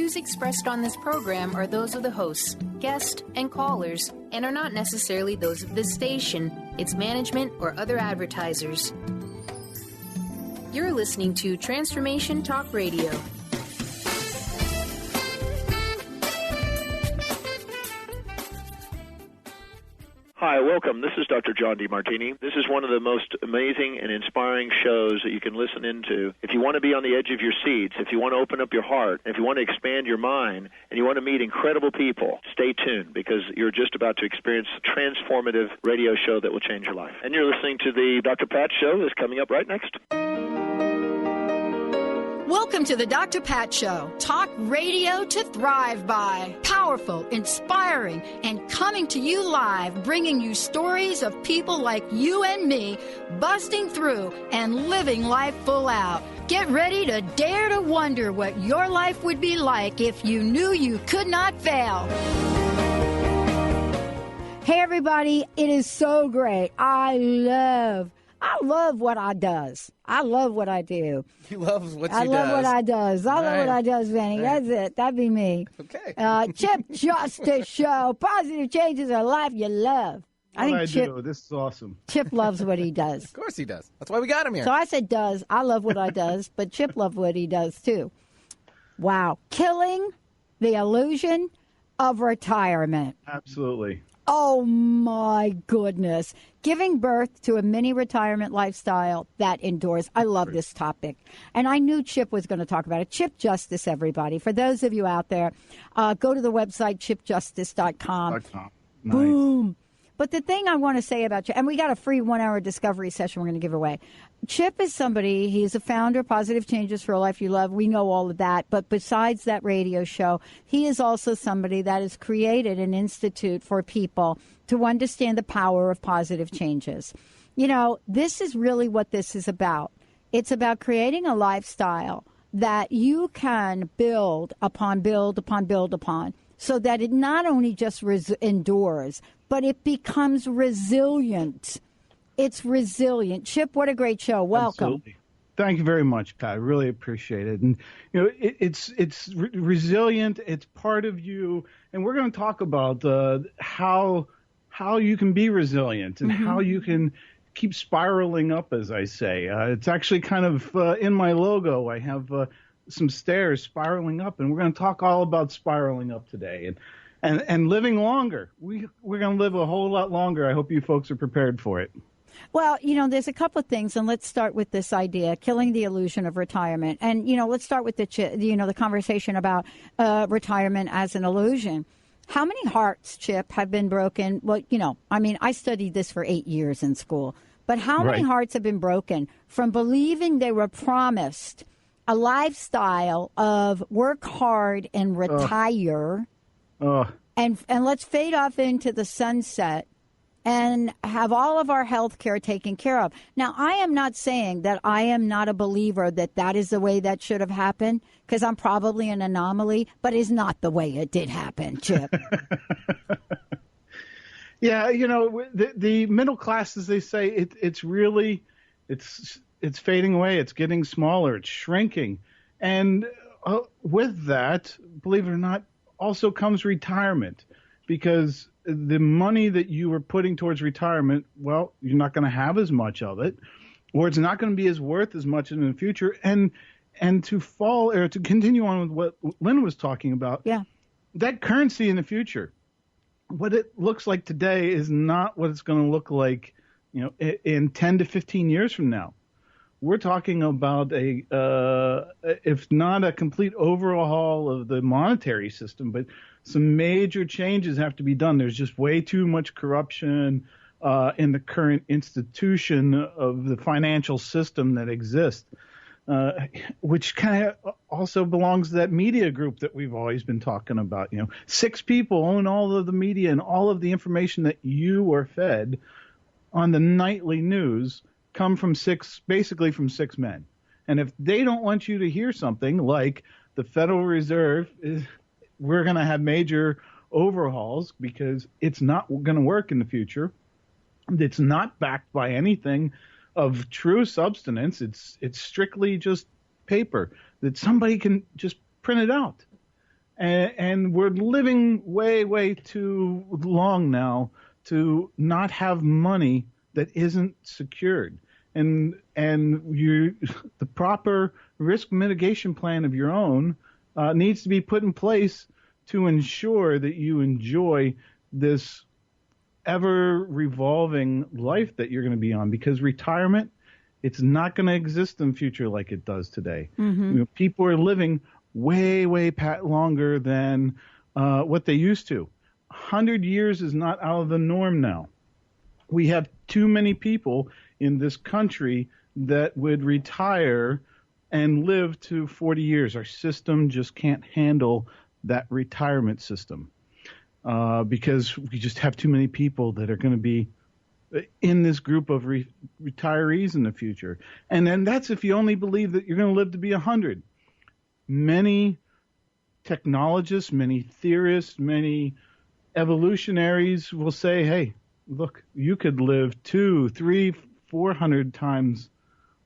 views expressed on this program are those of the hosts, guests, and callers, and are not necessarily those of this station, its management, or other advertisers. You're listening to Transformation Talk Radio. Hi, welcome. This is Dr. John DeMartini. This is one of the most amazing and inspiring shows that you can listen into. If you want to be on the edge of your seats, if you want to open up your heart, if you want to expand your mind, and you want to meet incredible people, stay tuned because you're just about to experience a transformative radio show that will change your life. And you're listening to the Dr. Pat Show that's coming up right next. Welcome to the Dr. Pat Show. Talk radio to thrive by. Powerful, inspiring, and coming to you live, bringing you stories of people like you and me, busting through and living life full out. Get ready to dare to wonder what your life would be like if you knew you could not fail. Hey, everybody. It is so great. I love what I does. I love what I do. He loves what I she love does. what I does. I love Right. what I does, Vinny. Right. That's it. That'd be me. Okay. Chip Justice Show. Positive changes a life you love. I Chip, do. This is awesome. Chip loves what he does. Of course he does. That's why we got him here. So I said does. I love what I does, but Chip loves what he does too. Wow. Killing the illusion of retirement. Absolutely. Oh, my goodness. Giving birth to a mini retirement lifestyle that endures. I love this topic. And I knew Chip was going to talk about it. Chip Justice, everybody. For those of you out there, go to the website, chipjustice.com. Nice. Boom. But the thing I want to say about Chip, and we got a free 1-hour discovery session we're going to give away. Chip is somebody, he's a founder of Positive Changes for a Life You Love. We know all of that. But besides that radio show, he is also somebody that has created an institute for people to understand the power of positive changes. You know, this is really what this is about. It's about creating a lifestyle that you can build upon, so that it not only just endures, but it becomes resilient. It's resilient. Chip, what a great show. Welcome. Absolutely. Thank you very much, Pat. I really appreciate it. And, you know, it's resilient. It's part of you. And we're going to talk about how you can be resilient and how you can keep spiraling up, as I say. It's actually kind of in my logo. I have some stairs spiraling up, and we're going to talk all about spiraling up today and living longer. We're going to live a whole lot longer. I hope you folks are prepared for it. Well, you know, there's a couple of things, and let's start with this idea, killing the illusion of retirement. And, you know, let's start with the conversation about retirement as an illusion. How many hearts, Chip, have been broken? Well, you know, I mean, I studied this for 8 years in school. But how many hearts have been broken from believing they were promised a lifestyle of work hard and retire and let's fade off into the sunset and have all of our health care taken care of. Now, I am not saying that I am not a believer that that is the way that should have happened, because I'm probably an anomaly, but it's not the way it did happen, Chip. Yeah, you know, the middle class, as they say, it's fading away. It's getting smaller. It's shrinking. And with that, believe it or not, also comes retirement, because the money that you were putting towards retirement, well, you're not going to have as much of it, or it's not going to be as worth as much in the future. And to continue on with what Lynn was talking about, that currency in the future, what it looks like today is not what it's going to look like, you know, in 10 to 15 years from now. We're talking about if not a complete overhaul of the monetary system, but some major changes have to be done. There's just way too much corruption in the current institution of the financial system that exists, which kind of also belongs to that media group that we've always been talking about. You know, 6 people own all of the media and all of the information that you are fed on the nightly news come from basically from 6 men. And if they don't want you to hear something like the Federal Reserve we're going to have major overhauls because it's not going to work in the future. It's not backed by anything of true substance. It's strictly just paper that somebody can just print it out. And we're living way, way too long now to not have money that isn't secured. And the proper risk mitigation plan of your own needs to be put in place to ensure that you enjoy this ever revolving life that you're going to be on, because retirement, it's not going to exist in the future like it does today. People are living way, way longer than what they used to. 100 years is not out of the norm now. We have too many people in this country that would retire and live to 40 years. Our system just can't handle that retirement system because we just have too many people that are going to be in this group of retirees in the future. And then that's if you only believe that you're going to live to be 100. Many technologists, many theorists, many evolutionaries will say, hey, look, you could live 200, 300, 400 times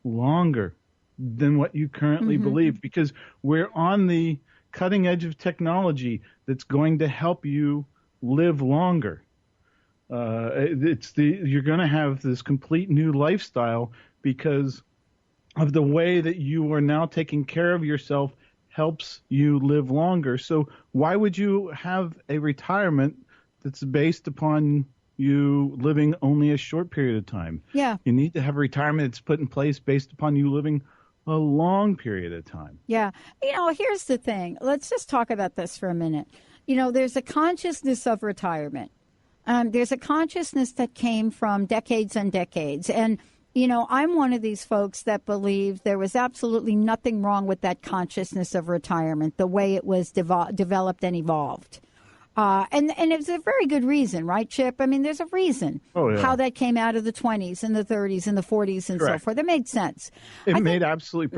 longer than what you currently believe, because we're on the cutting edge of technology that's going to help you live longer. You're going to have this complete new lifestyle because of the way that you are now taking care of yourself helps you live longer. So why would you have a retirement that's based upon you living only a short period of time? Yeah. You need to have a retirement that's put in place based upon you living a long period of time. Yeah. Here's the thing. Let's just talk about this for a minute. There's a consciousness of retirement. There's a consciousness that came from decades and decades. And, I'm one of these folks that believe there was absolutely nothing wrong with that consciousness of retirement, the way it was developed and evolved. And it's a very good reason, right, Chip? I mean, there's a reason how that came out of the 20s and the 30s and the 40s and so forth. It made sense. It made absolutely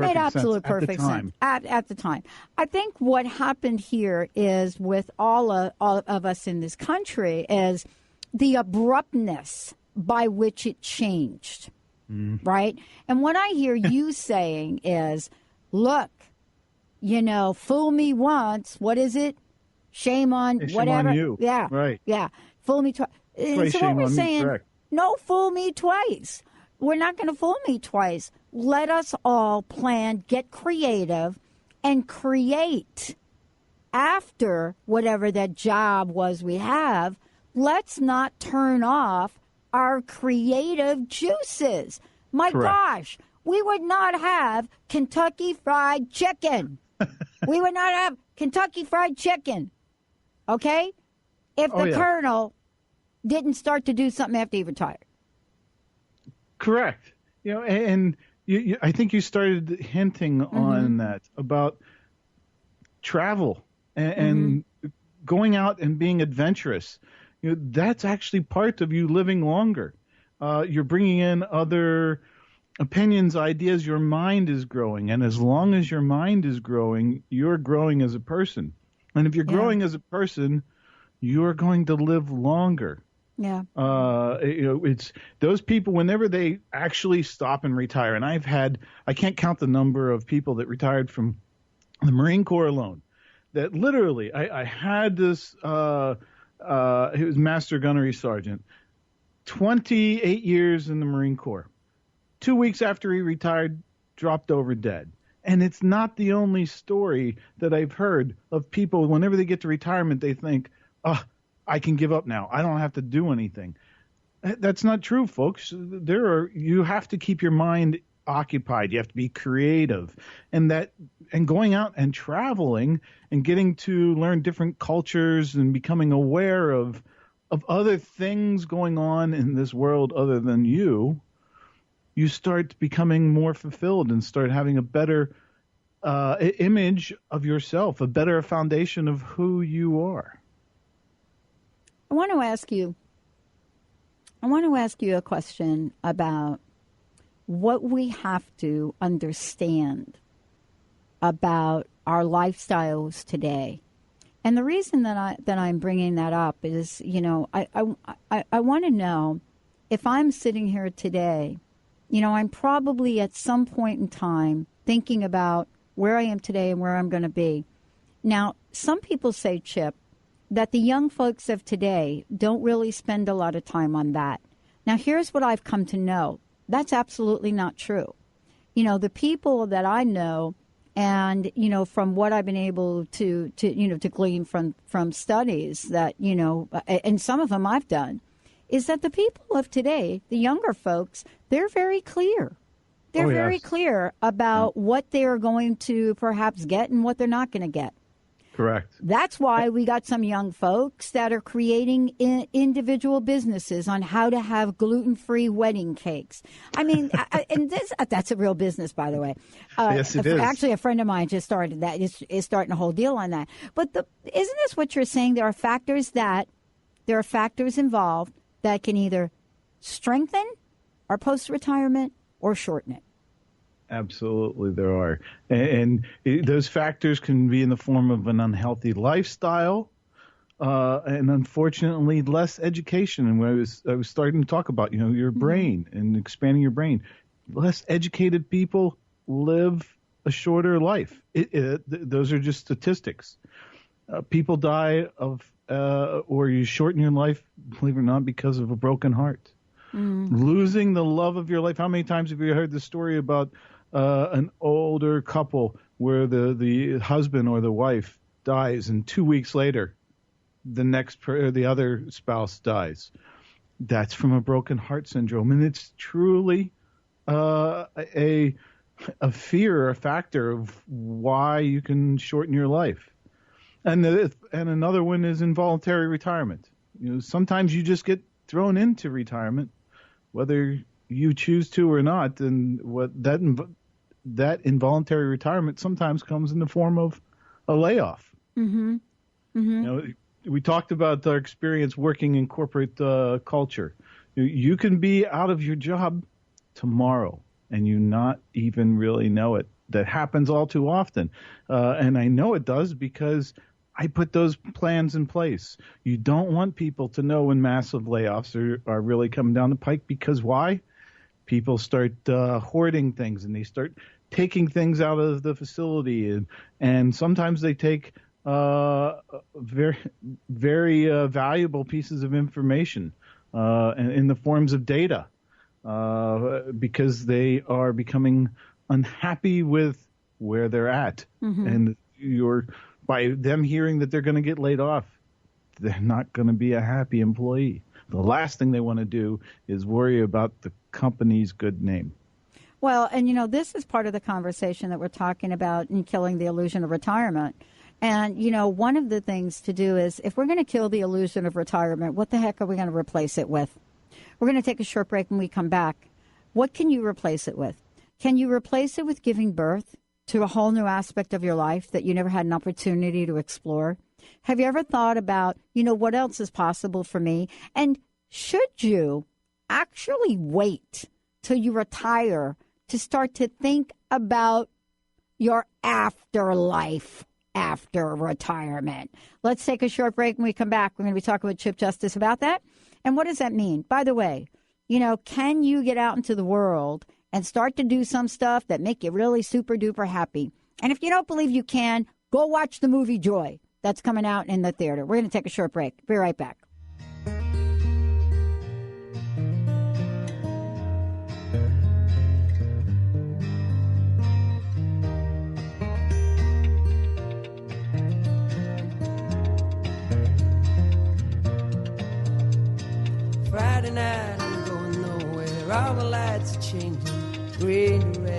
perfect sense at the time. I think what happened here is with all of us in this country is the abruptness by which it changed, right? And what I hear you saying is, look, fool me once. What is it? Shame on whatever. On you. Yeah. Right. Yeah. Fool me twice. So what we're saying, no, fool me twice. We're not going to fool me twice. Let us all plan, get creative, and create after whatever that job was we have. Let's not turn off our creative juices. My gosh, we would not have Kentucky Fried Chicken. We would not have Kentucky Fried Chicken. Okay? If the colonel didn't start to do something after he retired. Correct. And I think you started hinting on that about travel and going out and being adventurous. That's actually part of you living longer. You're bringing in other opinions, ideas. Your mind is growing. And as long as your mind is growing, you're growing as a person. And if you're growing as a person, you're going to live longer. Yeah. It's those people, whenever they actually stop and retire, and I can't count the number of people that retired from the Marine Corps alone, that literally, I had this, he was Master Gunnery Sergeant, 28 years in the Marine Corps. 2 weeks after he retired, dropped over dead. And it's not the only story that I've heard of people, whenever they get to retirement, they think, I can give up now. I don't have to do anything. That's not true, folks. You have to keep your mind occupied. You have to be creative. And going out and traveling and getting to learn different cultures and becoming aware of other things going on in this world other than you start becoming more fulfilled and start having a better image of yourself, a better foundation of who you are. I want to ask you a question about what we have to understand about our lifestyles today. And the reason that I'm bringing that up is, I want to know if I'm sitting here today, I'm probably at some point in time thinking about where I am today and where I'm going to be. Now, some people say, Chip, that the young folks of today don't really spend a lot of time on that. Now, here's what I've come to know. That's absolutely not true. You know, the people that I know, and, you know, from what I've been able to glean from studies that, you know, and some of them I've done, is that the people of today, the younger folks, they're very clear. They're very clear about what they're going to perhaps get and what they're not going to get. Correct. That's why we got some young folks that are creating individual businesses on how to have gluten-free wedding cakes. I mean, that's a real business, by the way. Yes, it is. Actually, a friend of mine just started that. Is starting a whole deal on that. But isn't this what you're saying? There are factors involved that can either strengthen our post-retirement or shorten it. Absolutely, there are. And those factors can be in the form of an unhealthy lifestyle and, unfortunately, less education. And I was starting to talk about, you know, your brain and expanding your brain. Less educated people live a shorter life. Those are just statistics. People die of or you shorten your life, believe it or not, because of a broken heart. Losing the love of your life. How many times have you heard the story about an older couple where the husband or the wife dies, and 2 weeks later, the other spouse dies? That's from a broken heart syndrome, and it's truly a fear, a factor of why you can shorten your life. And another one is involuntary retirement. You know, sometimes you just get thrown into retirement, whether you choose to or not, and what that involuntary retirement sometimes comes in the form of a layoff. You know, we talked about our experience working in corporate culture. You can be out of your job tomorrow, and you not even really know it. That happens all too often, and I know it does because I put those plans in place. You don't want people to know when massive layoffs are really coming down the pike, because why? People start hoarding things, and they start taking things out of the facility, and sometimes they take very, very valuable pieces of information in the forms of data because they are becoming unhappy with where they're at. And by them hearing that they're going to get laid off, they're not going to be a happy employee. The last thing they want to do is worry about the company's good name. Well, and, you know, this is part of the conversation that we're talking about in killing the illusion of retirement. And, you know, one of the things to do is, if we're going to kill the illusion of retirement, what the heck are we going to replace it with? We're going to take a short break. When we come back, what can you replace it with? Can you replace it with giving birth to a whole new aspect of your life that you never had an opportunity to explore? Have you ever thought about, you know, what else is possible for me? And should you actually wait till you retire to start to think about your afterlife after retirement? Let's take a short break. When we come back, we're going to be talking with Chip Justice about that. And what does that mean? By the way, you know, can you get out into the world and start to do some stuff that make you really super duper happy? And if you don't believe you can, go watch the movie Joy. That's coming out in the theater. We're going to take a short break. Be right back. Friday night, I'm going nowhere. All the lights are changing, green to red.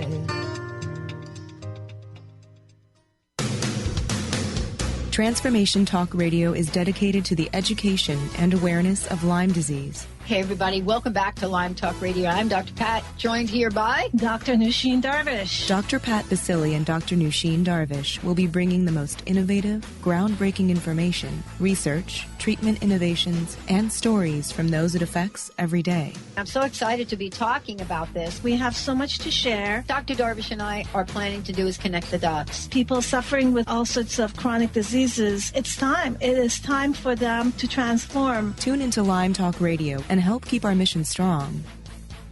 Transformation Talk Radio is dedicated to the education and awareness of Lyme disease. Hey, everybody. Welcome back to Lyme Talk Radio. I'm Dr. Pat, joined here by Dr. Nusheen Darvish. Dr. Pat Basili and Dr. Nusheen Darvish will be bringing the most innovative, groundbreaking information, research, treatment innovations, and stories from those it affects every day. I'm so excited to be talking about this. We have so much to share. Dr. Darvish and I are planning to do is connect the dots. People suffering with all sorts of chronic diseases, it's time. It is time for them to transform. Tune into Lyme Talk Radio and help keep our mission strong.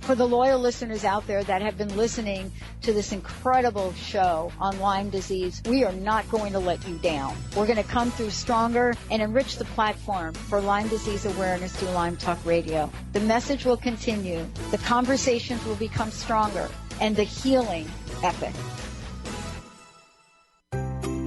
For the loyal listeners out there that have been listening to this incredible show on Lyme disease, we are not going to let you down. We're going to come through stronger and enrich the platform for Lyme disease awareness through Lyme Talk Radio. The message will continue, the conversations will become stronger, and the healing epic.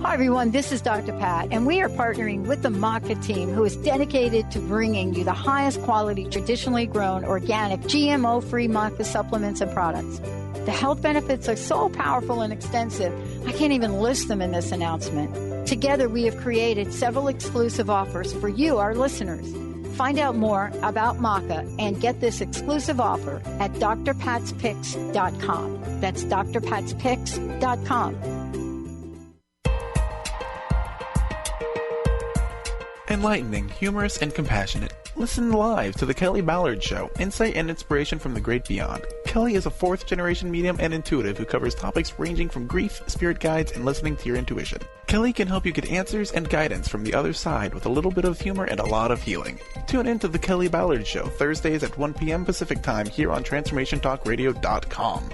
Hi, everyone. This is Dr. Pat, and we are partnering with the Maca team, who is dedicated to bringing you the highest quality, traditionally grown, organic, GMO-free Maca supplements and products. The health benefits are so powerful and extensive, I can't even list them in this announcement. Together, we have created several exclusive offers for you, our listeners. Find out more about Maca and get this exclusive offer at drpatspicks.com. That's drpatspicks.com. Enlightening, humorous, and compassionate. Listen live to The Kelly Ballard Show, insight and inspiration from the great beyond. Kelly is a fourth-generation medium and intuitive who covers topics ranging from grief, spirit guides, and listening to your intuition. Kelly can help you get answers and guidance from the other side with a little bit of humor and a lot of healing. Tune in to The Kelly Ballard Show, Thursdays at 1 p.m. Pacific Time here on TransformationTalkRadio.com.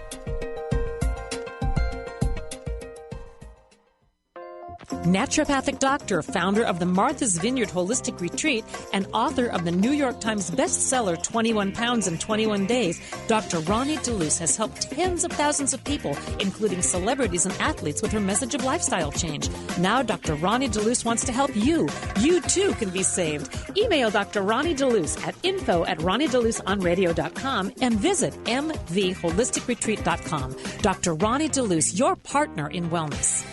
Naturopathic doctor, founder of the Martha's Vineyard Holistic Retreat, and author of the New York Times bestseller 21 Pounds in 21 Days, Dr. Ronnie DeLuce has helped tens of thousands of people, including celebrities and athletes, with her message of lifestyle change. Now Dr. Ronnie DeLuce wants to help you. You too can be saved. Email Dr. Ronnie DeLuce at info@ronniedeluceonradio.com and visit mvholisticretreat.com. Dr. Ronnie DeLuce, your partner in wellness.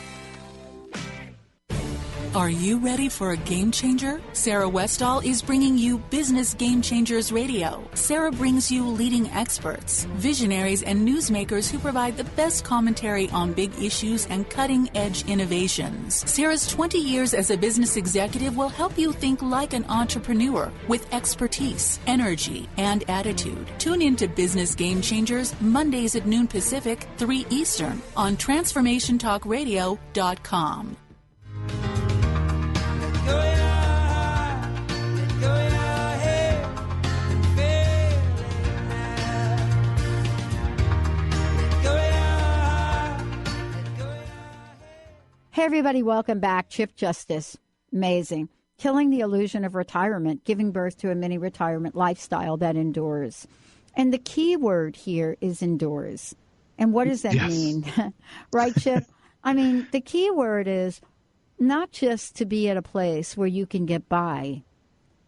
Are you ready for a game changer? Sarah Westall is bringing you Business Game Changers Radio. Sarah brings you leading experts, visionaries, and newsmakers who provide the best commentary on big issues and cutting-edge innovations. Sarah's 20 years as a business executive will help you think like an entrepreneur with expertise, energy, and attitude. Tune in to Business Game Changers Mondays at noon Pacific, 3 Eastern on TransformationTalkRadio.com. Hey, everybody, welcome back. Chip Justice. Amazing. Killing the illusion of retirement, giving birth to a mini retirement lifestyle that endures. And the key word here is endures. And what does that mean? Right, Chip? I mean, the key word is not just to be at a place where you can get by,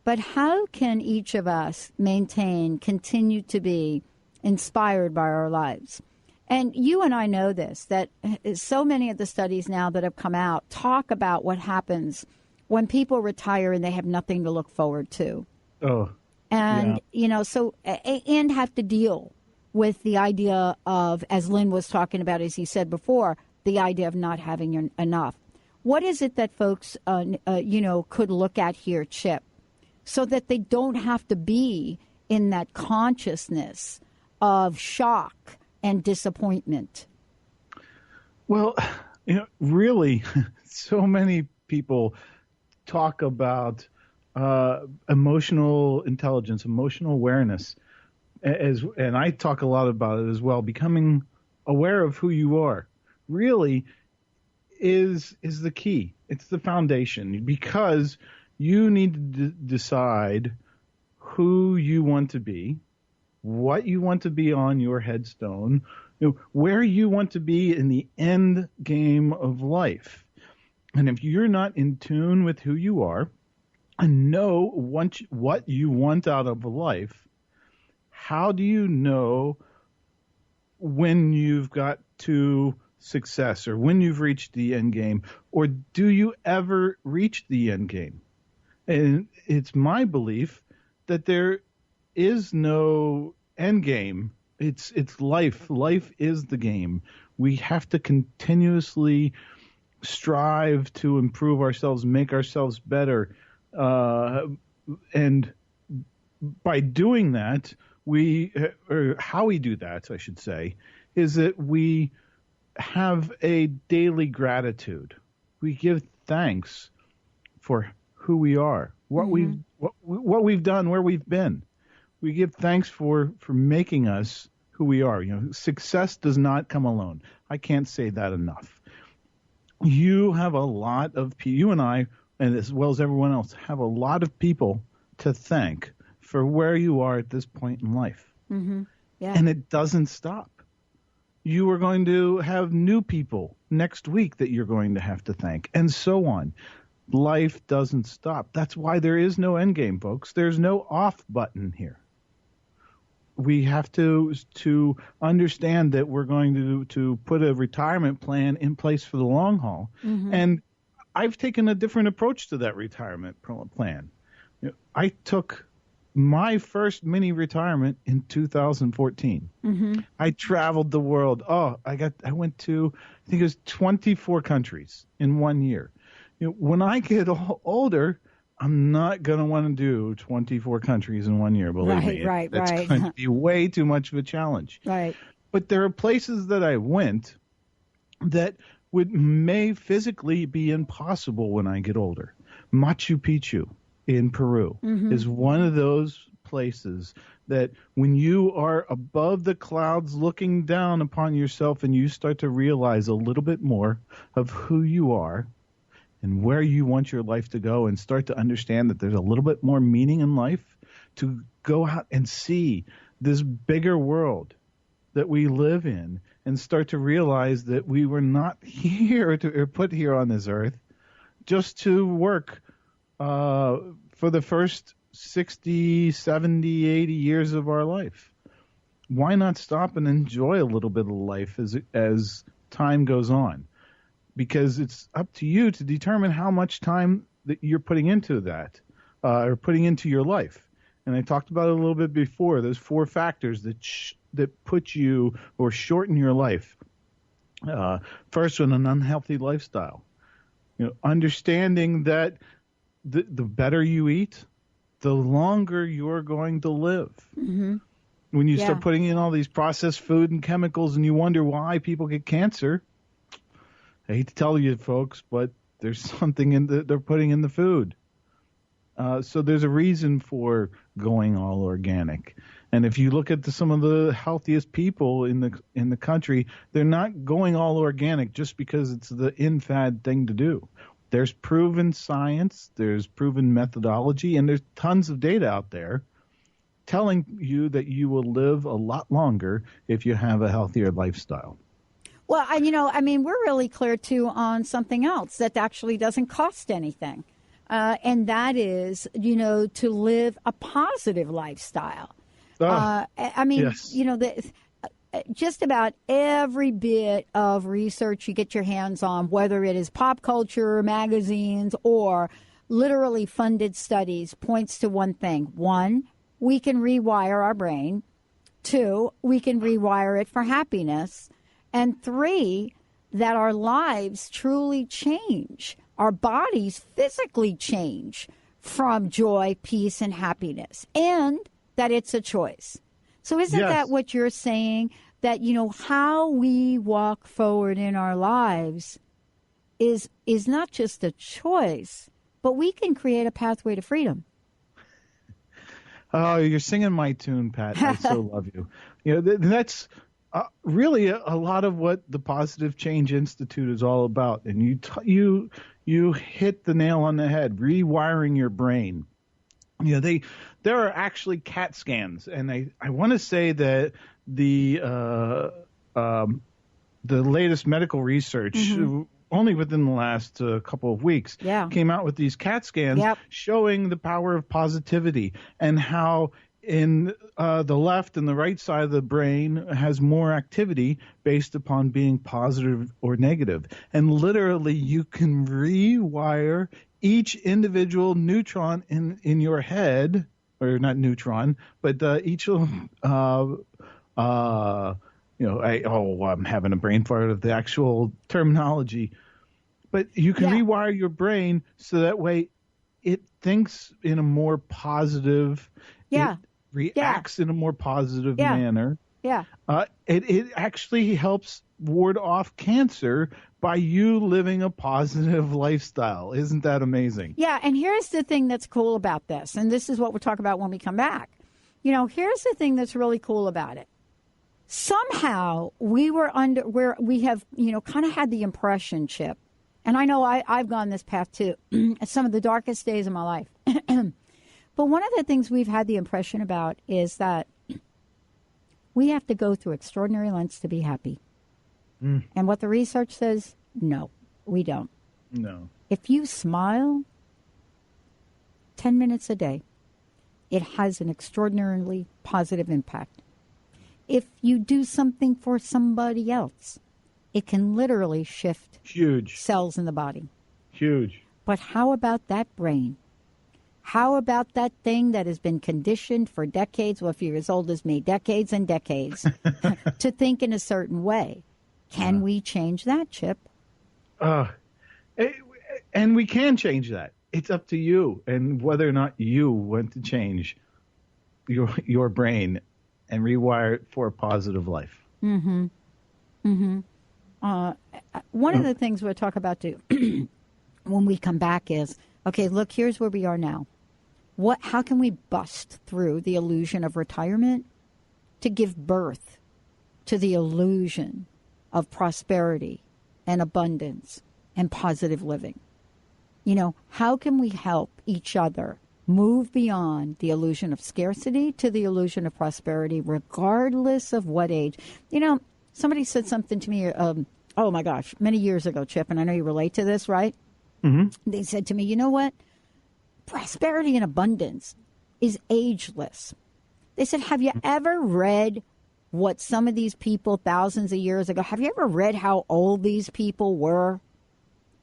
but how can each of us continue to be inspired by our lives? And you and I know this, that so many of the studies now that have come out talk about what happens when people retire and they have nothing to look forward to. Oh. And, and have to deal with the idea of, as Lynn was talking about, as he said before, the idea of not having enough. What is it that folks, could look at here, Chip, so that they don't have to be in that consciousness of shock and disappointment? Well, really, so many people talk about emotional intelligence, emotional awareness, and I talk a lot about it as well. Becoming aware of who you are really is the key. It's the foundation, because you need to decide who you want to be, what you want to be on your headstone, where you want to be in the end game of life. And if you're not in tune with who you are and know what you want out of life, how do you know when you've got to success or when you've reached the end game, or do you ever reach the end game? And it's my belief that there is no end game. It's life. Life is the game. We have to continuously strive to improve ourselves, make ourselves better. And by doing that, or how we do that, I should say, is that we have a daily gratitude. We give thanks for who we are, what we've done, where we've been. We give thanks for making us who we are. Success does not come alone. I can't say that enough. You have a lot of you and I, and as well as everyone else, have a lot of people to thank for where you are at this point in life. Mm-hmm. Yeah. And it doesn't stop. You are going to have new people next week that you're going to have to thank, and so on. Life doesn't stop. That's why there is no end game, folks. There's no off button here. We have to understand that we're going to put a retirement plan in place for the long haul. Mm-hmm. And I've taken a different approach to that retirement plan. I took my first mini retirement in 2014. Mm-hmm. I traveled the world. I went to, I think it was 24 countries in 1 year. When I get older, I'm not going to want to do 24 countries in 1 year, believe me. That's going to be way too much of a challenge. Right. But there are places that I went that may physically be impossible when I get older. Machu Picchu in Peru is one of those places that when you are above the clouds looking down upon yourself and you start to realize a little bit more of who you are and where you want your life to go, and start to understand that there's a little bit more meaning in life, to go out and see this bigger world that we live in, and start to realize that we were not here or put here on this earth just to work for the first 60, 70, 80 years of our life. Why not stop and enjoy a little bit of life as time goes on? Because it's up to you to determine how much time that you're putting into that, or putting into your life. And I talked about it a little bit before. Those 4 factors that put you or shorten your life. First one, an unhealthy lifestyle. Understanding that the better you eat, the longer you're going to live. Mm-hmm. When you start putting in all these processed food and chemicals, and you wonder why people get cancer, I hate to tell you, folks, but there's something they're putting in the food. So there's a reason for going all organic. And if you look at some of the healthiest people in the country, they're not going all organic just because it's the in-fad thing to do. There's proven science, there's proven methodology, and there's tons of data out there telling you that you will live a lot longer if you have a healthier lifestyle. Well, we're really clear, too, on something else that actually doesn't cost anything. And that is, to live a positive lifestyle. Yes. Just about every bit of research you get your hands on, whether it is pop culture, magazines, or literally funded studies, points to one thing. 1, we can rewire our brain. 2, we can rewire it for happiness. And 3, that our lives truly change. Our bodies physically change from joy, peace, and happiness. And that it's a choice. So isn't that what you're saying? That, how we walk forward in our lives is not just a choice, but we can create a pathway to freedom. Oh, you're singing my tune, Pat. I so love you. That's really a lot of what the Positive Change Institute is all about. And you hit the nail on the head, rewiring your brain. There are actually CAT scans, and I want to say that the latest medical research, only within the last couple of weeks, came out with these CAT scans showing the power of positivity and how in the left and the right side of the brain has more activity based upon being positive or negative. And literally you can rewire each individual neutron in your head, or not neutron, but each I'm having a brain fart of the actual terminology. But you can rewire your brain so that way it thinks in a more positive, it reacts in a more positive manner. Yeah. It actually helps ward off cancer by you living a positive lifestyle. Isn't that amazing? Yeah, and here's the thing that's cool about this, and this is what we'll talk about when we come back. Here's the thing that's really cool about it. somehow we have, kind of had the impression, Chip, and I know I've gone this path too, at some of the darkest days of my life. But one of the things we've had the impression about is that we have to go through extraordinary lengths to be happy. And what the research says, no, we don't. No. If you smile 10 minutes a day, it has an extraordinarily positive impact. If you do something for somebody else, it can literally shift cells in the body. Huge. But how about that brain? How about that thing that has been conditioned for decades, well, if you're as old as me, decades and decades, to think in a certain way? Can we change that, Chip? And we can change that. It's up to you and whether or not you want to change your brain and rewire it for a positive life. Mm-hmm. Mm-hmm. One of the things we'll talk about too when we come back is, okay, look, here's where we are now. How can we bust through the illusion of retirement to give birth to the illusion of prosperity and abundance and positive living? How can we help each other move beyond the illusion of scarcity to the illusion of prosperity, regardless of what age? Somebody said something to me, oh my gosh, many years ago, Chip, and I know you relate to this, right? Mm-hmm. They said to me, you know what? Prosperity and abundance is ageless. They said, have you ever read what some of these people thousands of years ago, have you ever read how old these people were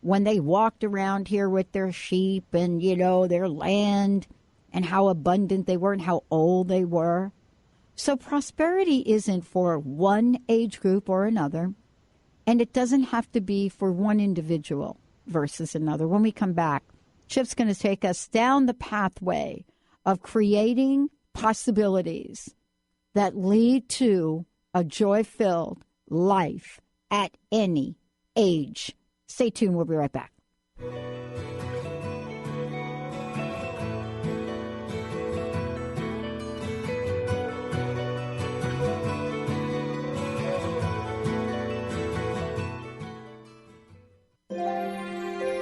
when they walked around here with their sheep and, their land, and how abundant they were and how old they were? So prosperity isn't for one age group or another, and it doesn't have to be for one individual versus another. When we come back, Chip's going to take us down the pathway of creating possibilities that lead to a joy-filled life at any age. Stay tuned. We'll be right back.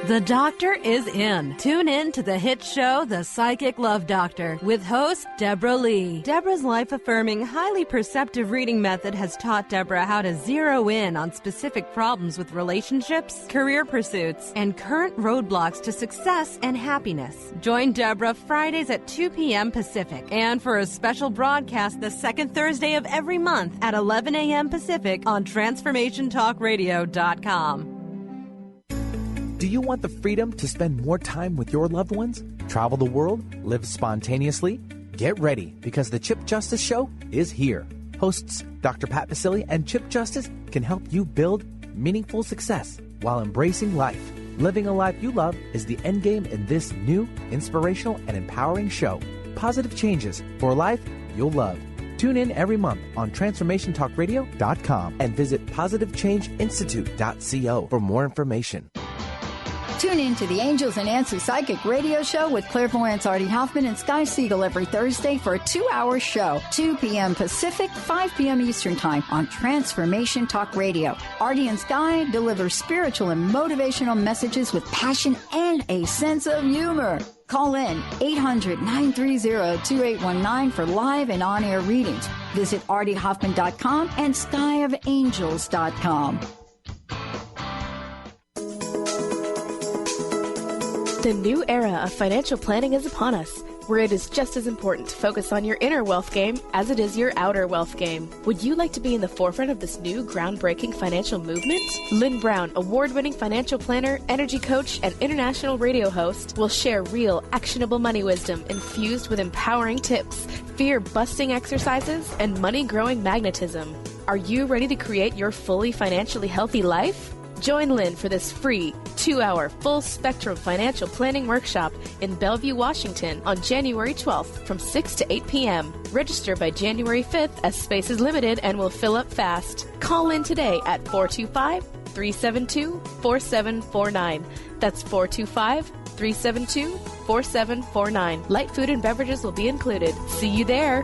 The doctor is in. Tune in to the hit show, The Psychic Love Doctor, with host Deborah Lee. Deborah's life-affirming, highly perceptive reading method has taught Deborah how to zero in on specific problems with relationships, career pursuits, and current roadblocks to success and happiness. Join Deborah Fridays at 2 p.m. Pacific, and for a special broadcast the second Thursday of every month at 11 a.m. Pacific on TransformationTalkRadio.com. Do you want the freedom to spend more time with your loved ones? Travel the world? Live spontaneously? Get ready, because the Chip Justice Show is here. Hosts Dr. Pat Basile and Chip Justice can help you build meaningful success while embracing life. Living a life you love is the end game in this new, inspirational, and empowering show. Positive changes for a life you'll love. Tune in every month on TransformationTalkRadio.com and visit PositiveChangeInstitute.co for more information. Tune in to the Angels and Answers Psychic Radio Show with clairvoyants Artie Hoffman and Sky Siegel every Thursday for a 2-hour show, 2 p.m. Pacific, 5 p.m. Eastern Time on Transformation Talk Radio. Artie and Sky deliver spiritual and motivational messages with passion and a sense of humor. Call in 800-930-2819 for live and on-air readings. Visit artiehoffman.com and skyofangels.com. The new era of financial planning is upon us, where it is just as important to focus on your inner wealth game as it is your outer wealth game. Would you like to be in the forefront of this new groundbreaking financial movement? Lynn Brown, award-winning financial planner, energy coach, and international radio host, will share real, actionable money wisdom infused with empowering tips, fear-busting exercises, and money-growing magnetism. Are you ready to create your fully financially healthy life? Join Lynn for this free 2-hour full-spectrum financial planning workshop in Bellevue, Washington on January 12th from 6 to 8 p.m. Register by January 5th as space is limited and will fill up fast. Call in today at 425-372-4749. That's 425-372-4749. Light food and beverages will be included. See you there.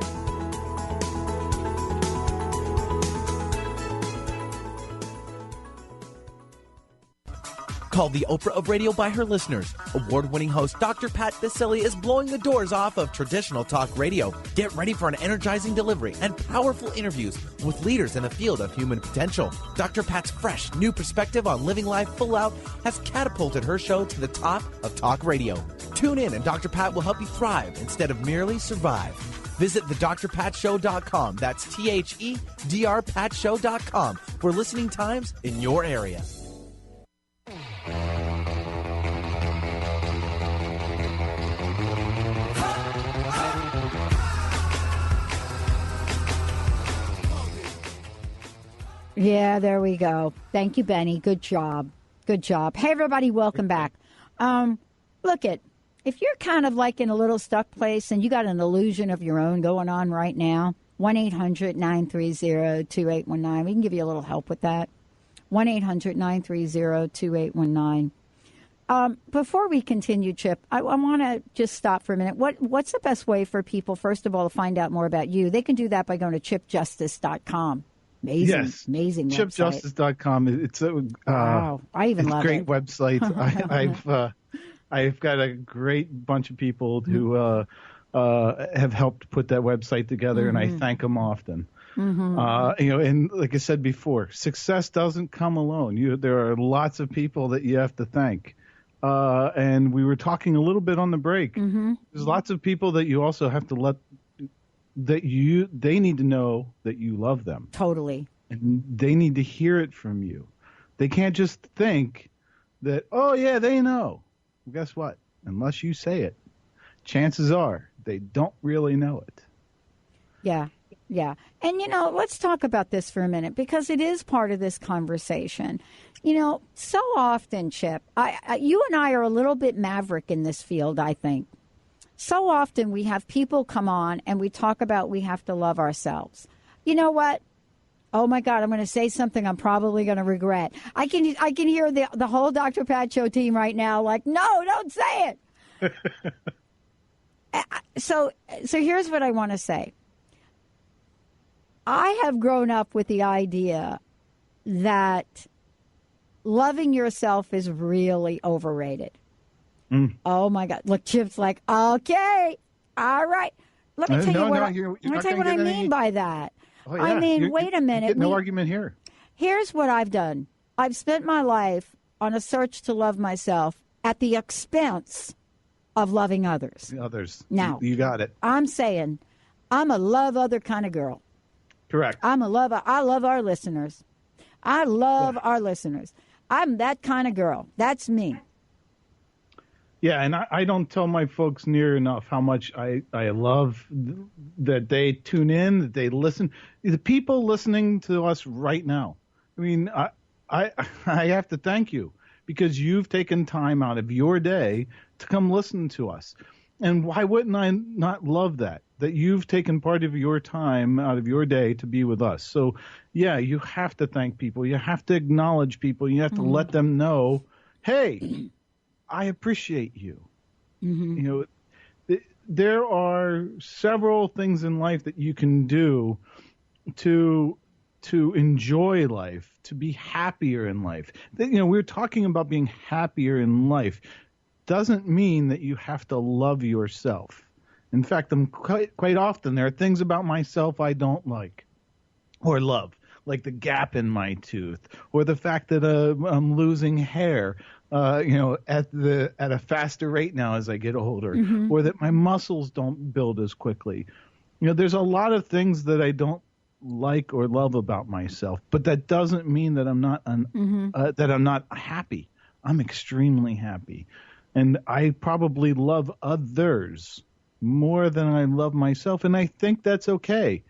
Called the Oprah of radio by her listeners, award-winning host Dr. Pat Baccili is blowing the doors off of traditional talk radio. Get ready for an energizing delivery and powerful interviews with leaders in the field of human potential. Dr. Pat's fresh, new perspective on living life full out has catapulted her show to the top of talk radio. Tune in and Dr. Pat will help you thrive instead of merely survive. Visit thedrpatshow.com. That's THEDRPatShow.com for listening times in your area. Yeah, there we go. Thank you, Benny. Good job. Good job. Hey, everybody, welcome back. Look if you're kind of like in a little stuck place and you got an illusion of your own going on right now, 1-800-930-2819. We can give you a little help with that. 1-800-930-2819. Before we continue, Chip, I want to just stop for a minute. What's the best way for people, first of all, to find out more about you? They can do that by going to chipjustice.com. Amazing website. Chipjustice.com. It's wow. I even love it. It's a great website. I've got a great bunch of people who have helped put that website together, and I thank them often. And like I said before, success doesn't come alone. There are lots of people that you have to thank. And we were talking a little bit on the break. There's lots of people that you also have to they need to know that you love them. Totally. And they need to hear it from you. They can't just think that, oh, yeah, they know. Well, guess what? Unless you say it, chances are they don't really know it. Yeah. Yeah. And, let's talk about this for a minute because it is part of this conversation. So often, Chip, you and I are a little bit maverick in this field, I think. So often we have people come on and we talk about we have to love ourselves. You know what? Oh, my God, I'm going to say something I'm probably going to regret. I can hear the whole Dr. Pat Show team right now like, no, don't say it. So here's what I want to say. I have grown up with the idea that loving yourself is really overrated. Oh, my God. Look, Chip's like, okay, all right. Let me tell you what I mean by that. Oh, yeah. I mean, wait a minute. No argument here. Here's what I've done. I've spent my life on a search to love myself at the expense of loving others. Now, you got it. I'm saying I'm a love other kind of girl. Correct. I love our listeners. I love our listeners. I'm that kind of girl. That's me. Yeah, and I don't tell my folks near enough how much I love that they tune in, that they listen. The people listening to us right now, I mean, I have to thank you because you've taken time out of your day to come listen to us. And why wouldn't I not love that you've taken part of your time out of your day to be with us? So, yeah, you have to thank people. You have to acknowledge people. You have to let them know, hey, I appreciate you. There are several things in life that you can do to enjoy life, to be happier in life. We're talking about being happier in life. Doesn't mean that you have to love yourself. In fact, quite often there are things about myself I don't like or love, like the gap in my tooth or the fact that I'm losing hair. At a faster rate now as I get older, or that my muscles don't build as quickly. There's a lot of things that I don't like or love about myself, but that doesn't mean that I'm not happy. I'm extremely happy, and I probably love others more than I love myself, and I think that's okay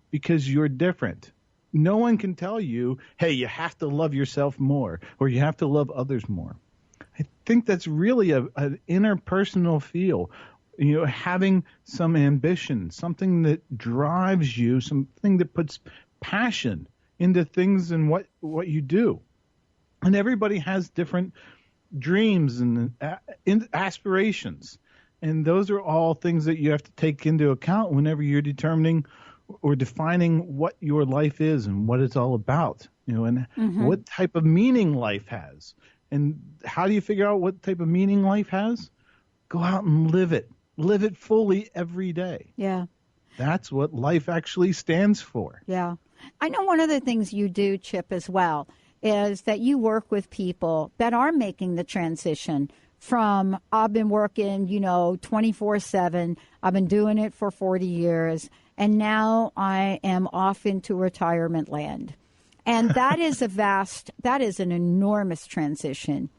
because you're different. No one can tell you, hey, you have to love yourself more or you have to love others more. I think that's really an interpersonal feel, having some ambition, something that drives you, something that puts passion into things and what you do. And everybody has different dreams and aspirations. And those are all things that you have to take into account whenever you're determining or defining what your life is and what it's all about, and what type of meaning life has. And how do you figure out what type of meaning life has? Go out and live it. Live it fully every day. Yeah. That's what life actually stands for. Yeah. I know one of the things you do, Chip, as well, is that you work with people that are making the transition from, I've been working, 24/7. I've been doing it for 40 years, and now I am off into retirement land. And that is that is an enormous transition.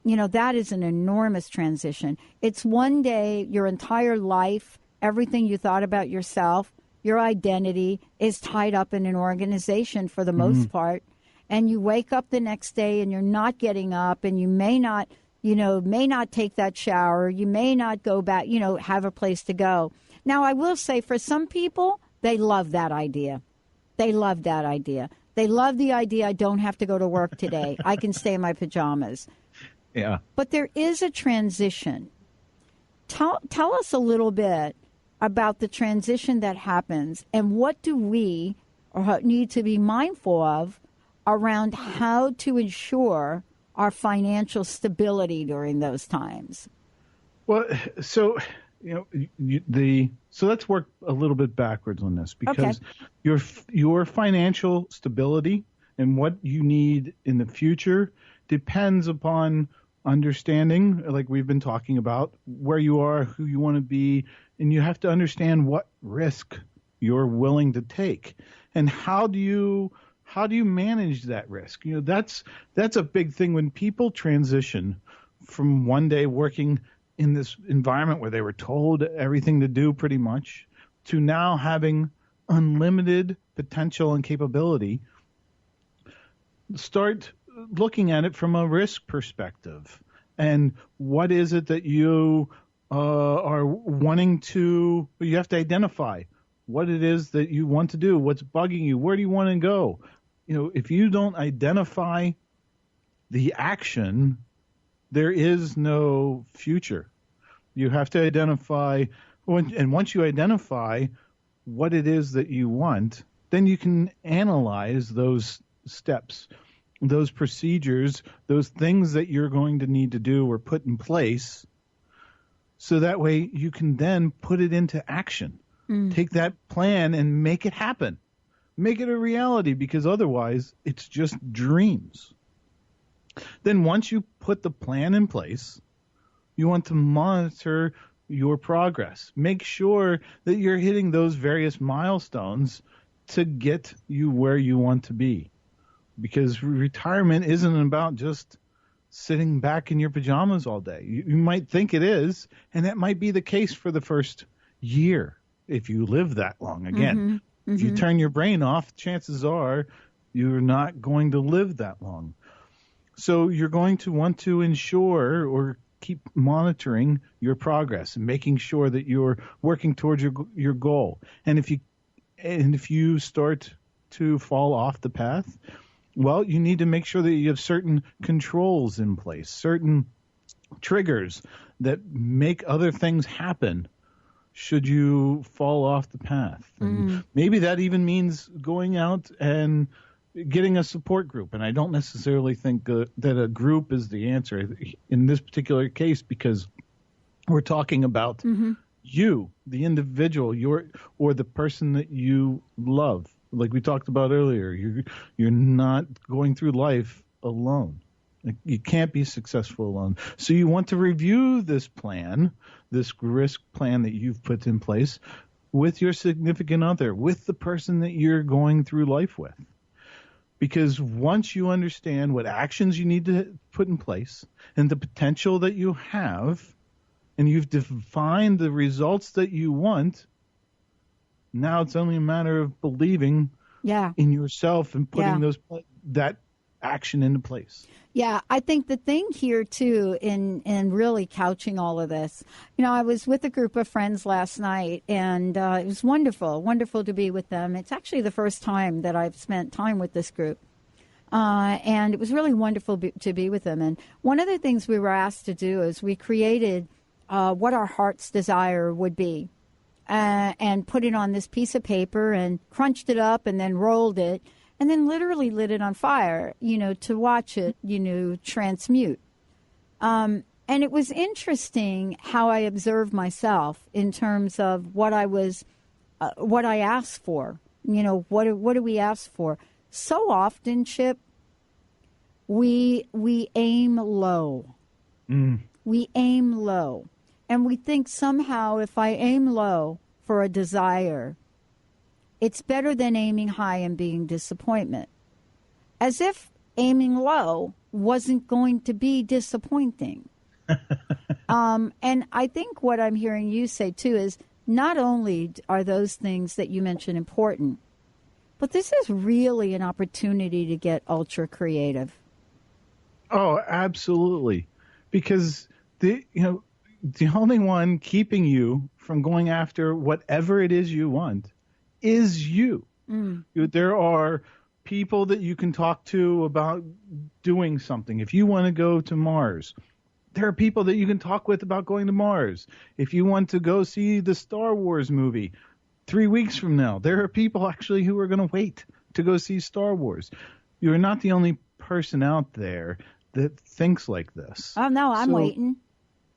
That is an enormous transition. It's one day, your entire life, everything you thought about yourself, your identity is tied up in an organization for the most part. And you wake up the next day and you're not getting up, and you may not take that shower. You may not go back, have a place to go. Now, I will say for some people, they love that idea. They love that idea. They love the idea, I don't have to go to work today. I can stay in my pajamas. Yeah. But there is a transition. Tell us a little bit about the transition that happens, and what do we need to be mindful of around how to ensure our financial stability during those times. Well, so so let's work a little bit backwards on this, because your financial stability and what you need in the future depends upon understanding, like we've been talking about, where you are, who you want to be, and you have to understand what risk you're willing to take, and how do you manage that risk. That's a big thing when people transition from one day working in this environment where they were told everything to do pretty much, to now having unlimited potential and capability. Start looking at it from a risk perspective. And what is it that you are wanting to, you have to identify what it is that you want to do, what's bugging you, where do you want to go? If you don't identify the action, there is no future. You have to identify, and once you identify what it is that you want, then you can analyze those steps, those procedures, those things that you're going to need to do or put in place, so that way you can then put it into action. Take that plan and make it happen. Make it a reality, because otherwise it's just dreams. Then once you put the plan in place, you want to monitor your progress. Make sure that you're hitting those various milestones to get you where you want to be. Because retirement isn't about just sitting back in your pajamas all day. You might think it is, and that might be the case for the first year if you live that long. Again, if you turn your brain off, chances are you're not going to live that long. So you're going to want to ensure or keep monitoring your progress and making sure that you're working towards your goal. And if you start to fall off the path, well, you need to make sure that you have certain controls in place, certain triggers that make other things happen should you fall off the path. And maybe that even means going out and getting a support group. And I don't necessarily think that a group is the answer in this particular case, because we're talking about you, the individual, or the person that you love. Like we talked about earlier, you're not going through life alone. You can't be successful alone. So you want to review this plan, this risk plan that you've put in place, with your significant other, with the person that you're going through life with. Because once you understand what actions you need to put in place and the potential that you have, and you've defined the results that you want, now it's only a matter of believing in yourself and putting that action into place. Yeah, I think the thing here, too, in really couching all of this, I was with a group of friends last night, and it was wonderful to be with them. It's actually the first time that I've spent time with this group, and it was really wonderful to be with them. And one of the things we were asked to do is we created what our heart's desire would be, and put it on this piece of paper and crunched it up and then rolled it. and then literally lit it on fire, to watch it, transmute. And it was interesting how I observed myself in terms of what I asked for. What do we ask for? So often, Chip, we aim low. We aim low. And we think somehow if I aim low for a desire, it's better than aiming high and being disappointment. As if aiming low wasn't going to be disappointing. And I think what I'm hearing you say, too, is not only are those things that you mentioned important, but this is really an opportunity to get ultra creative. Oh, absolutely. Because the only one keeping you from going after whatever it is you want is you. There are people that you can talk to about doing something. If you want to go to Mars, there are people that you can talk with about going to Mars. If you want to go see the Star Wars movie 3 weeks from now, there are people actually who are going to wait to go see Star Wars. You're not the only person out there that thinks like this. Oh, no, I'm waiting.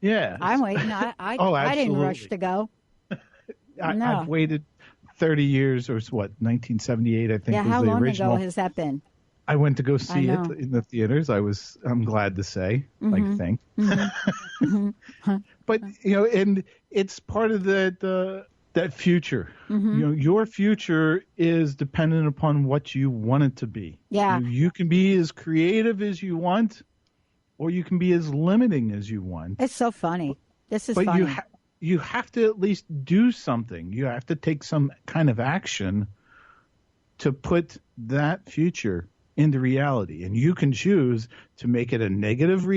Yeah. I'm waiting. I didn't rush to go. I've waited 30 years, or what, 1978, I think, was the original. Yeah, how long ago has that been? I went to go see it in the theaters. I'm glad to say, I think. But, and it's part of that future. Your future is dependent upon what you want it to be. Yeah. You can be as creative as you want, or you can be as limiting as you want. It's so funny. This is funny. But you have to at least do something. You have to take some kind of action to put that future into reality. And you can choose to make it a negative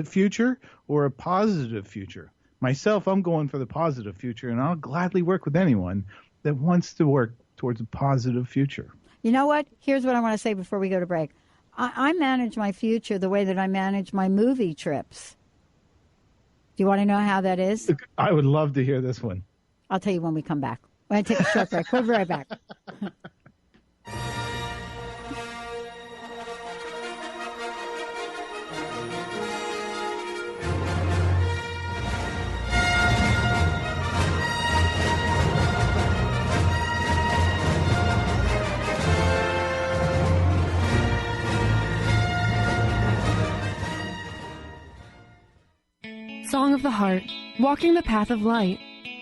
future or a positive future. Myself, I'm going for the positive future, and I'll gladly work with anyone that wants to work towards a positive future. You know what? Here's what I want to say before we go to break. I manage my future the way that I manage my movie trips. Do you want to know how that is? I would love to hear this one. I'll tell you when we come back. We're going to take a short break. We'll be right back. Song of the Heart, Walking the Path of Light,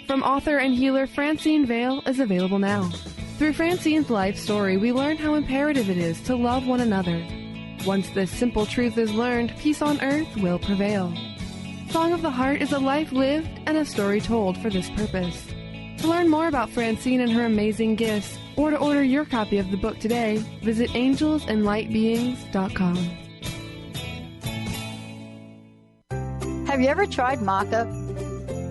from author and healer Francine Vale, is available now. Through Francine's life story, we learn how imperative it is to love one another. Once this simple truth is learned, peace on earth will prevail. Song of the Heart is a life lived and a story told for this purpose. To learn more about Francine and her amazing gifts, or to order your copy of the book today, visit angelsandlightbeings.com. Have you ever tried maca?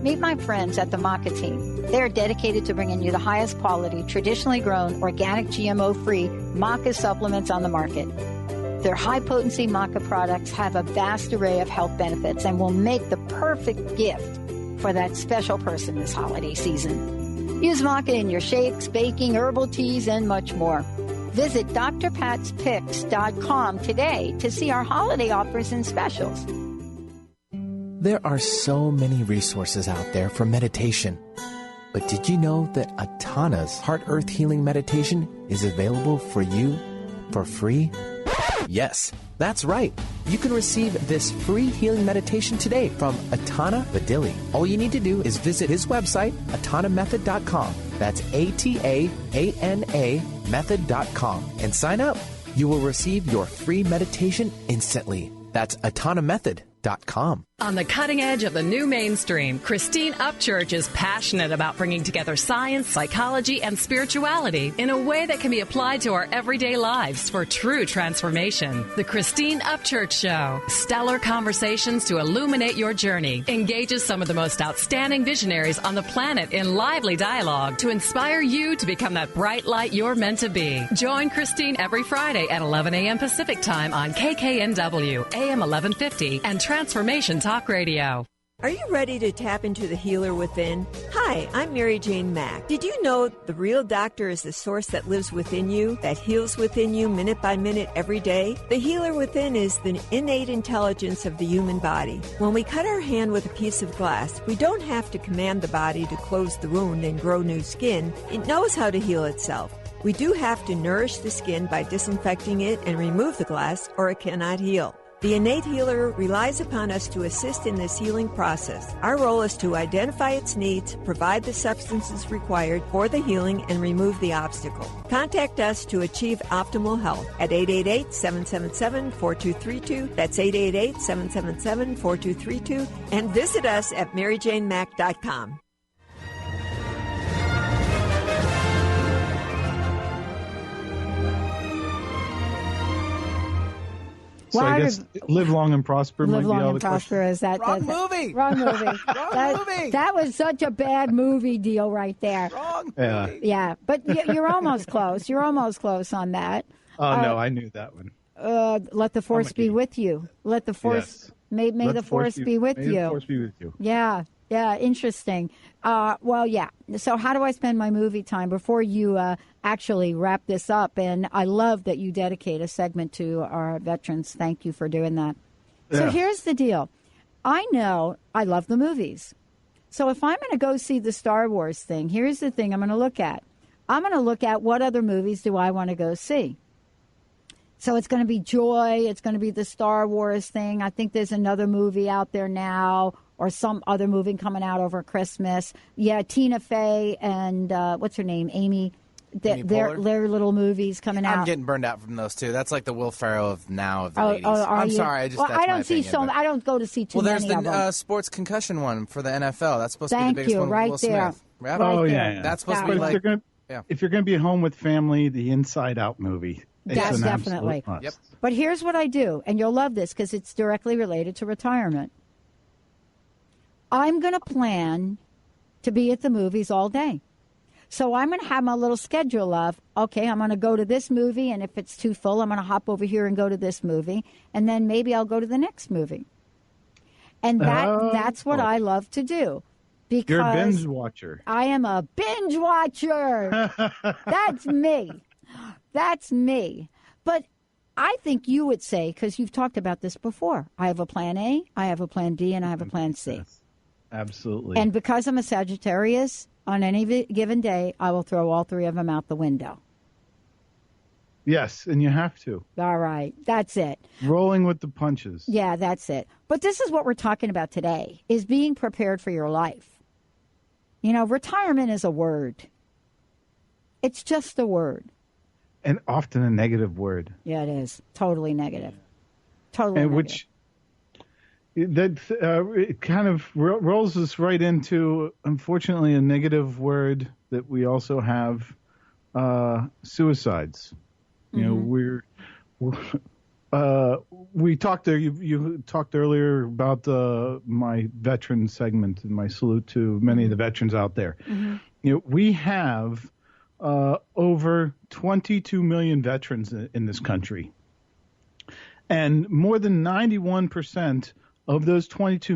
Meet my friends at the Maca team. They are dedicated to bringing you the highest quality, traditionally grown, organic, GMO-free maca supplements on the market. Their high-potency maca products have a vast array of health benefits and will make the perfect gift for that special person this holiday season. Use maca in your shakes, baking, herbal teas, and much more. Visit drpatspicks.com today to see our holiday offers and specials. There are so many resources out there for meditation. But did you know that Atana's Heart Earth Healing Meditation is available for you for free? Yes, that's right. You can receive this free healing meditation today from Atana Vadili. All you need to do is visit his website, atanamethod.com. That's ATAANA method.com, and sign up. You will receive your free meditation instantly. That's atanamethod.com. On the cutting edge of the new mainstream, Christine Upchurch is passionate about bringing together science, psychology, and spirituality in a way that can be applied to our everyday lives for true transformation. The Christine Upchurch Show, stellar conversations to illuminate your journey, engages some of the most outstanding visionaries on the planet in lively dialogue to inspire you to become that bright light you're meant to be. Join Christine every Friday at 11 a.m. Pacific Time on KKNW, AM 1150, and Transformation Talk Radio. Are you ready to tap into the healer within? Hi, I'm Mary Jane Mack. Did you know the real doctor is the source that lives within you, that heals within you minute by minute every day? The healer within is the innate intelligence of the human body. When we cut our hand with a piece of glass, we don't have to command the body to close the wound and grow new skin. It knows how to heal itself. We do have to nourish the skin by disinfecting it and remove the glass, or it cannot heal. The innate healer relies upon us to assist in this healing process. Our role is to identify its needs, provide the substances required for the healing, and remove the obstacle. Contact us to achieve optimal health at 888-777-4232. That's 888-777-4232. And visit us at maryjanemack.com. So I guess live long and prosper. Live long and prosper is that wrong movie? Wrong movie. That was such a bad movie deal right there. Wrong movie. Yeah, but you're almost close. You're almost close on that. Oh no, I knew that one. Let the force be with you. Let the force. Yes. May the force be with you. May the force be with you. Yeah. Yeah, interesting. Well, yeah. So how do I spend my movie time before you actually wrap this up? And I love that you dedicate a segment to our veterans. Thank you for doing that. Yeah. So here's the deal. I know I love the movies. So if I'm going to go see the Star Wars thing, here's the thing I'm going to look at. I'm going to look at what other movies do I want to go see. So it's going to be Joy. It's going to be the Star Wars thing. I think there's another movie out there now, or some other movie coming out over Christmas. Yeah, Tina Fey and what's her name? Amy. Their little movies coming out. I'm getting burned out from those two. That's like the Will Ferrell of now of the 80s. I'm sorry. Well, I don't see so. I don't go to see too many of them. Well, there's the sports concussion one for the NFL. That's supposed to be the biggest one. Right Will there. Smith. Right? Oh yeah. That's supposed to be like. If you're going to be at home with family, the Inside Out movie. That's definitely. Yep. But here's what I do, and you'll love this because it's directly related to retirement. I'm going to plan to be at the movies all day. So I'm going to have my little schedule of, okay, I'm going to go to this movie, and if it's too full, I'm going to hop over here and go to this movie, and then maybe I'll go to the next movie. And that's what I love to do. Because you're a binge watcher. I am a binge watcher. That's me. That's me. But I think you would say, because you've talked about this before, I have a plan A, I have a plan B, and I have a plan C. Yes, absolutely. And because I'm a Sagittarius, on any given day, I will throw all three of them out the window. Yes, and you have to. All right. That's it. Rolling with the punches. Yeah, that's it. But this is what we're talking about today, is being prepared for your life. You know, retirement is a word. It's just a word. And often a negative word. Yeah, it is. Totally negative. Totally and negative. It kind of rolls us right into, unfortunately, a negative word that we also have, suicides. You know, we talked there. You talked earlier about my veteran segment and my salute to many of the veterans out there. Mm-hmm. You know, we have over 22 million veterans in this country, and more than 91% of those 22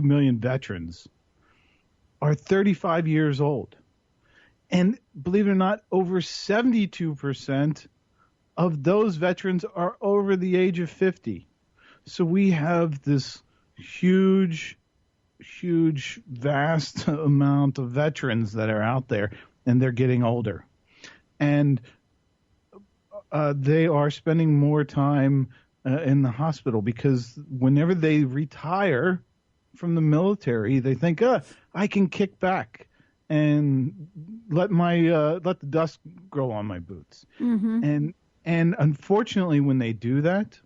million veterans are 35 years old. And believe it or not, over 72% of those veterans are over the age of 50. So we have this huge, vast amount of veterans that are out there, and they're getting older. And they are spending more time in the hospital because whenever they retire from the military, they think, I can kick back and let the dust grow on my boots. Mm-hmm. And unfortunately, when they do that,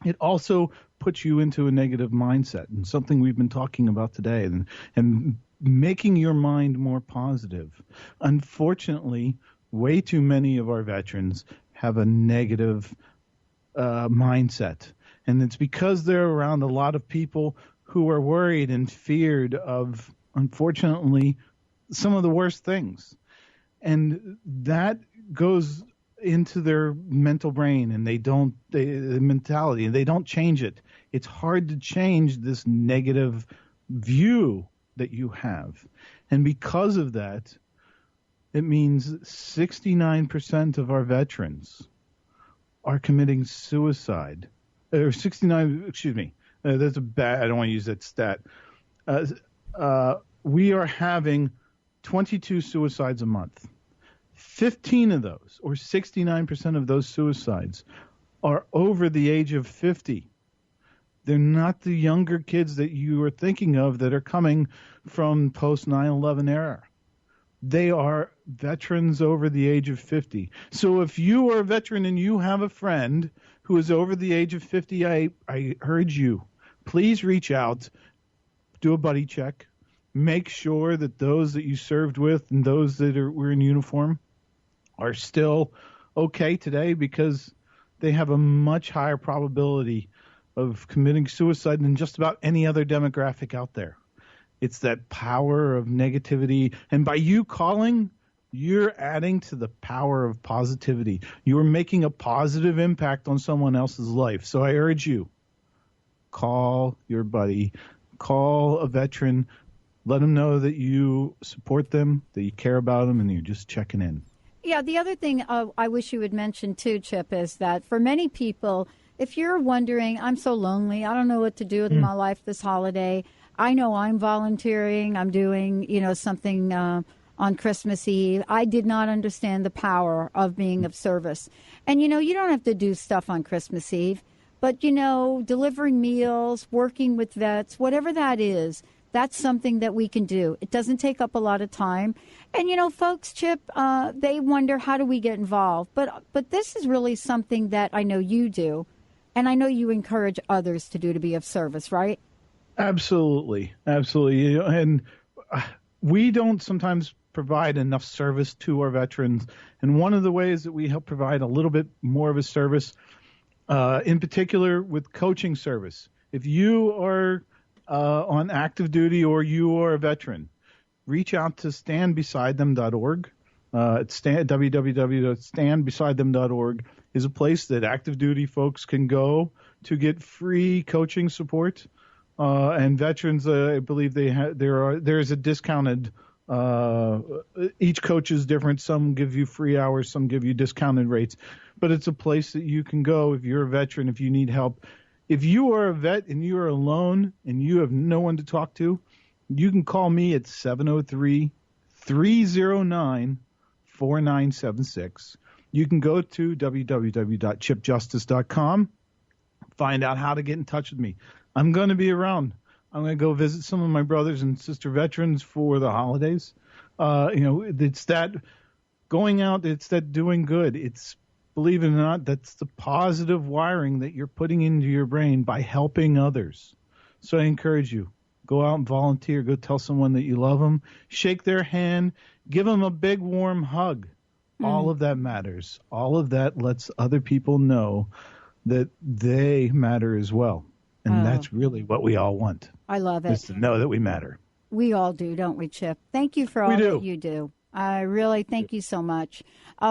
it also puts you into a negative mindset, and something we've been talking about today, and making your mind more positive. Unfortunately, way too many of our veterans have a negative mindset, and it's because they're around a lot of people who are worried and feared of, unfortunately, some of the worst things, and that goes into their mental brain, and the mentality, and they don't change it. it's hard to change this negative view that you have. And because of that, it means 69% of our veterans are committing suicide. Or 69, excuse me, that's a bad, I don't want to use that stat. We are having 22 suicides a month. 15 of those, or 69% of those suicides, are over the age of 50. They're not the younger kids that you are thinking of that are coming from post 9/11 era. They are veterans over the age of 50. So if you are a veteran and you have a friend who is over the age of 50, I urge you, please reach out, do a buddy check, make sure that those that you served with and those that were in uniform are still okay today, because they have a much higher probability of committing suicide than just about any other demographic out there. It's that power of negativity. And by you calling, you're adding to the power of positivity. You're making a positive impact on someone else's life. So I urge you, call your buddy, call a veteran, let them know that you support them, that you care about them, and you're just checking in. Yeah, the other thing I wish you would mention too, Chip, is that for many people, if you're wondering, I'm so lonely, I don't know what to do with my life this holiday, I know I'm volunteering, I'm doing, something on Christmas Eve. I did not understand the power of being of service. And, you don't have to do stuff on Christmas Eve, but, delivering meals, working with vets, whatever that is, that's something that we can do. It doesn't take up a lot of time. And, folks, Chip, they wonder, how do we get involved? But this is really something that I know you do, and I know you encourage others to do, to be of service, right? Absolutely. Absolutely. And we don't sometimes provide enough service to our veterans. And one of the ways that we help provide a little bit more of a service, in particular with coaching service. If you are on active duty or you are a veteran, reach out to standbesidethem.org. www.standbesidethem.org is a place that active duty folks can go to get free coaching support. And veterans, I believe there's a discounted. Each coach is different. Some give you free hours, some give you discounted rates. But it's a place that you can go if you're a veteran, if you need help. If you are a vet and you are alone and you have no one to talk to, you can call me at 703-309-4976. You can go to www.chipjustice.com, find out how to get in touch with me. I'm going to be around. I'm going to go visit some of my brothers and sister veterans for the holidays. It's that going out, it's that doing good. It's, believe it or not, that's the positive wiring that you're putting into your brain by helping others. So I encourage you, go out and volunteer. Go tell someone that you love them. Shake their hand. Give them a big warm hug. All of that matters. All of that lets other people know that they matter as well. And that's really what we all want. I love it. Is to know that we matter. We all do, don't we, Chip? Thank you for all that you do. I really thank you so much.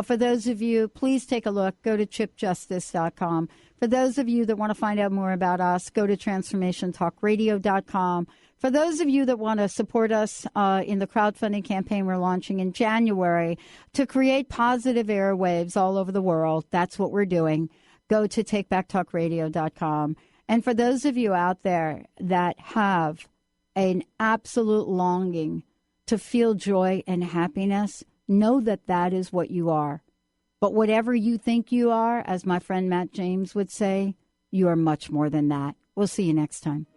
For those of you, please take a look. Go to chipjustice.com. For those of you that want to find out more about us, go to transformationtalkradio.com. For those of you that want to support us in the crowdfunding campaign we're launching in January to create positive airwaves all over the world, that's what we're doing. Go to takebacktalkradio.com. And for those of you out there that have an absolute longing to feel joy and happiness, know that that is what you are. But whatever you think you are, as my friend Matt James would say, you are much more than that. We'll see you next time.